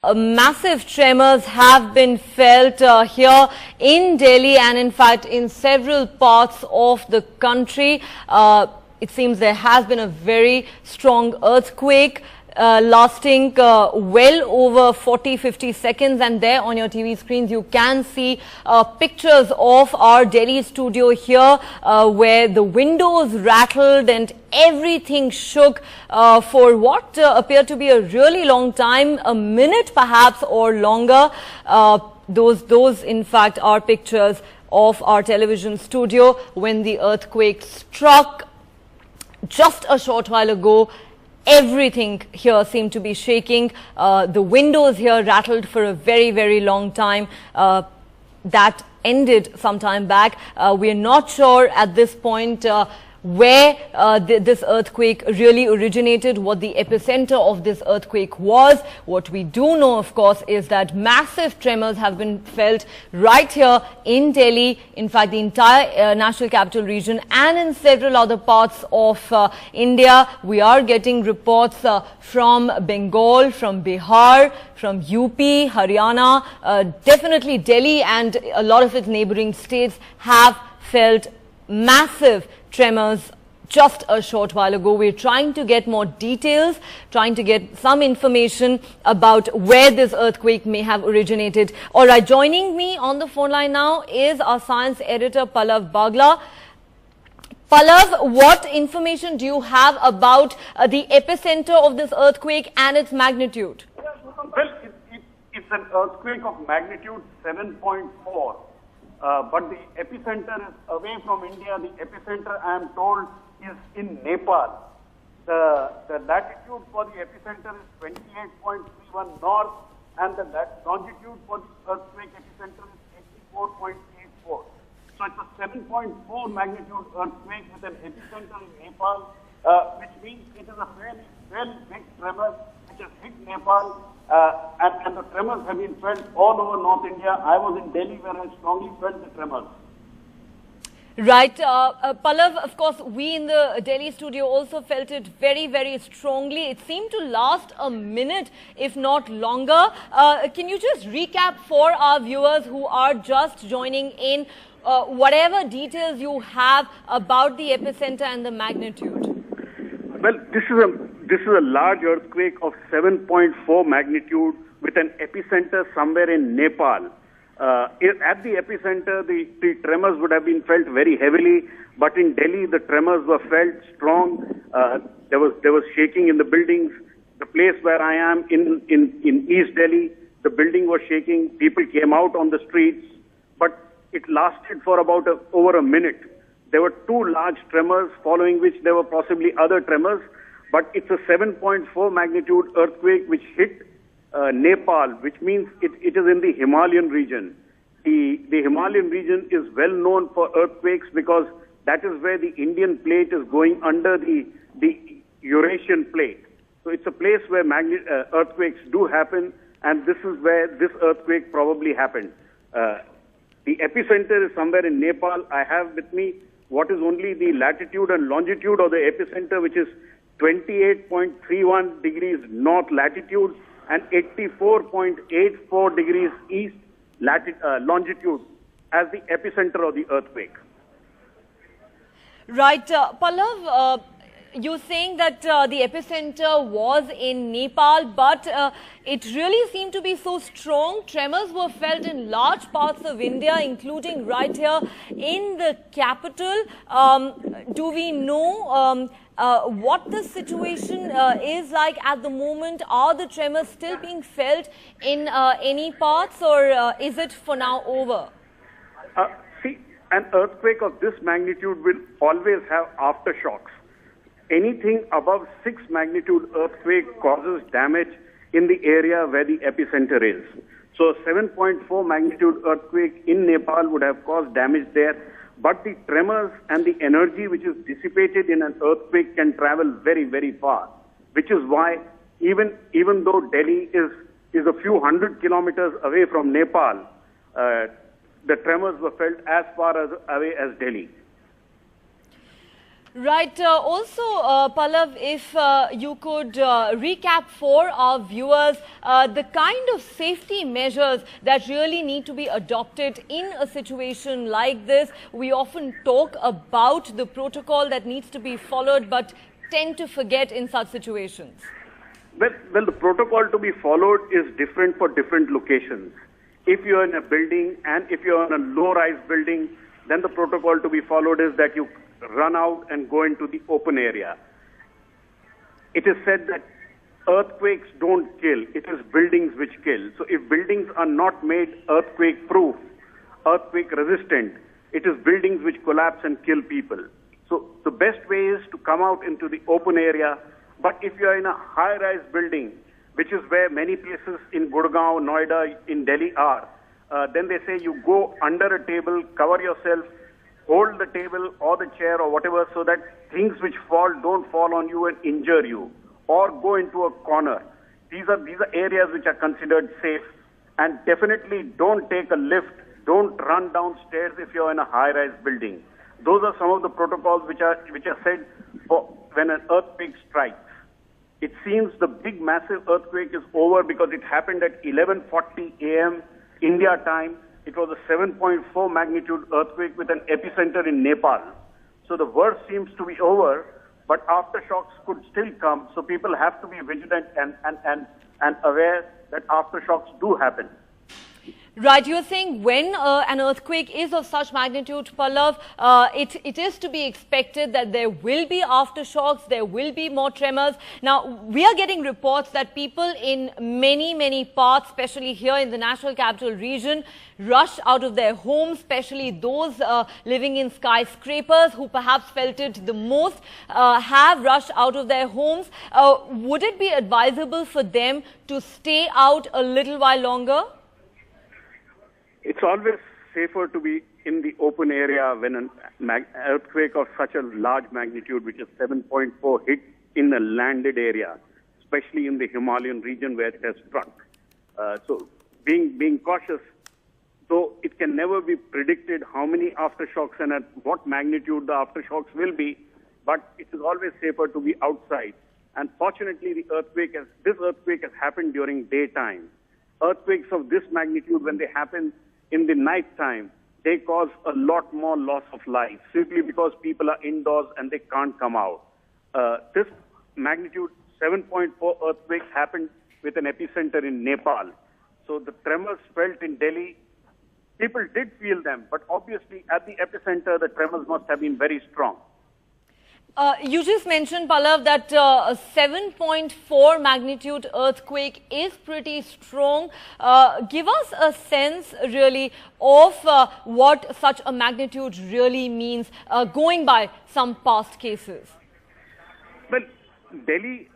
Massive tremors have been felt here in Delhi and in fact in several parts of the country. It seems there has been a very strong earthquake lasting well over 40-50 seconds, and there on your TV screens you can see pictures of our Delhi studio here where the windows rattled and everything shook for what appeared to be a really long time, a minute perhaps or longer. Those in fact are pictures of our television studio when the earthquake struck just a short while ago. Everything here seemed to be shaking. The windows here rattled for a very long time. That ended some time back. We are not sure at this point where this earthquake really originated, what the epicenter of this earthquake was. What we do know, of course, is that massive tremors have been felt right here in Delhi, in fact the entire national capital region, and in several other parts of India. We are getting reports from Bengal, from Bihar, from UP, Haryana. Definitely Delhi and a lot of its neighboring states have felt massive tremors just a short while ago. We're trying to get more details, trying to get some information about where this earthquake may have originated. All right, joining me on the phone line now is our science editor Pallav Bagla. Pallav, what information do you have about the epicenter of this earthquake and its magnitude? Well, it's an earthquake of magnitude 7.4. But the epicenter is away from India. The epicenter, I am told, is in Nepal. The latitude for the epicenter is 28.31 north, and the longitude for the earthquake epicenter is 84.84. So it's a 7.4 magnitude earthquake with an epicenter in Nepal, which means it is a fairly big tremor which has hit Nepal. And the tremors have been felt all over North India. I was in Delhi where I strongly felt the tremors. Right. Pallav, of course, we in the Delhi studio also felt it very strongly. It seemed to last a minute, if not longer. Can you just recap for our viewers who are just joining in whatever details you have about the epicenter and the magnitude? Well, this is a large earthquake of 7.4 magnitude with an epicenter somewhere in Nepal. At the epicenter, the tremors would have been felt very heavily, but in Delhi, the tremors were felt strong. There was shaking in the buildings. The place where I am in East Delhi, the building was shaking. People came out on the streets, but it lasted for about over a minute. There were two large tremors, following which there were possibly other tremors. But it's a 7.4 magnitude earthquake which hit Nepal, which means it is in the Himalayan region. The Himalayan region is well known for earthquakes because that is where the Indian plate is going under the Eurasian plate. So it's a place where earthquakes do happen, and this is where this earthquake probably happened. The epicenter is somewhere in Nepal. I have with me what is only the latitude and longitude of the epicenter, which is 28.31 degrees north latitude and 84.84 degrees east longitude as the epicenter of the earthquake. Right. Pallav, you're saying that the epicenter was in Nepal, but it really seemed to be so strong. Tremors were felt in large parts of India, including right here in the capital. Do we know what the situation is like at the moment? Are the tremors still being felt in any parts, or is it for now over? See, an earthquake of this magnitude will always have aftershocks. Anything above 6 magnitude earthquake causes damage in the area where the epicenter is. So a 7.4 magnitude earthquake in Nepal would have caused damage there. But the tremors and the energy which is dissipated in an earthquake can travel very far, which is why even though Delhi is a few hundred kilometers away from Nepal, the tremors were felt as far away as Delhi. Right. Also, Pallav, if you could recap for our viewers the kind of safety measures that really need to be adopted in a situation like this. We often talk about the protocol that needs to be followed, but tend to forget in such situations. Well, the protocol to be followed is different for different locations. If you're in a building and if you're in a low-rise building, then the protocol to be followed is that you run out and go into the open area. It is said that earthquakes don't kill, it is buildings which kill. So if buildings are not made earthquake-proof, earthquake-resistant, it is buildings which collapse and kill people. So the best way is to come out into the open area. But if you are in a high-rise building, which is where many places in Gurgaon, Noida, in Delhi are, then they say you go under a table, cover yourself, hold the table or the chair or whatever so that things which fall don't fall on you and injure you, or go into a corner. These are areas which are considered safe, and definitely don't take a lift, don't run downstairs if you're in a high-rise building. Those are some of the protocols which are said for when an earthquake strikes. It seems the big massive earthquake is over because it happened at 11:40 a.m. India time. It was a 7.4 magnitude earthquake with an epicenter in Nepal. So the worst seems to be over, but aftershocks could still come. So people have to be vigilant and aware that aftershocks do happen. Right, you're saying when an earthquake is of such magnitude, Pallav, it is to be expected that there will be aftershocks, there will be more tremors. Now, we are getting reports that people in many parts, especially here in the National Capital Region, rush out of their homes, especially those living in skyscrapers who perhaps felt it the most, have rushed out of their homes. Would it be advisable for them to stay out a little while longer? It's always safer to be in the open area when an earthquake of such a large magnitude, which is 7.4, hit in a landed area, especially in the Himalayan region where it has struck. So being cautious, though it can never be predicted how many aftershocks and at what magnitude the aftershocks will be, but it is always safer to be outside. And fortunately, this earthquake has happened during daytime. Earthquakes of this magnitude, when they happen in the night time, they cause a lot more loss of life simply because people are indoors and they can't come out. This magnitude 7.4 earthquake happened with an epicenter in Nepal. So the tremors felt in Delhi, people did feel them, but obviously at the epicenter, the tremors must have been very strong. You just mentioned, Pallav, that a 7.4 magnitude earthquake is pretty strong. Give us a sense, really, of what such a magnitude really means, going by some past cases. Well, Delhi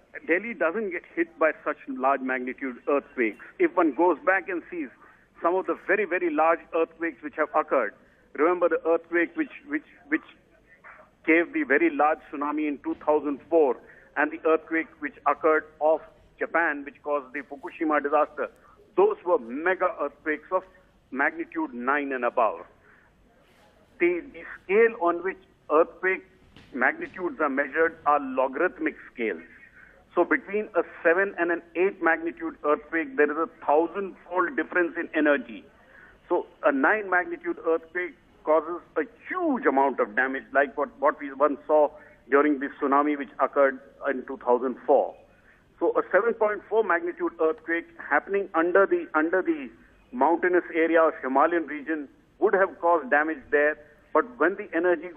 doesn't get hit by such large magnitude earthquakes. If one goes back and sees some of the very large earthquakes which have occurred, remember the earthquake which gave the very large tsunami in 2004 and the earthquake which occurred off Japan, which caused the Fukushima disaster. Those were mega earthquakes of magnitude 9 and above. The scale on which earthquake magnitudes are measured are logarithmic scales. So between a 7 and an 8 magnitude earthquake, there is a 1,000-fold difference in energy. So a 9 magnitude earthquake causes a huge amount of damage, like what we once saw during the tsunami which occurred in 2004. So a 7.4 magnitude earthquake happening under the mountainous area of Himalayan region would have caused damage there, but when the energy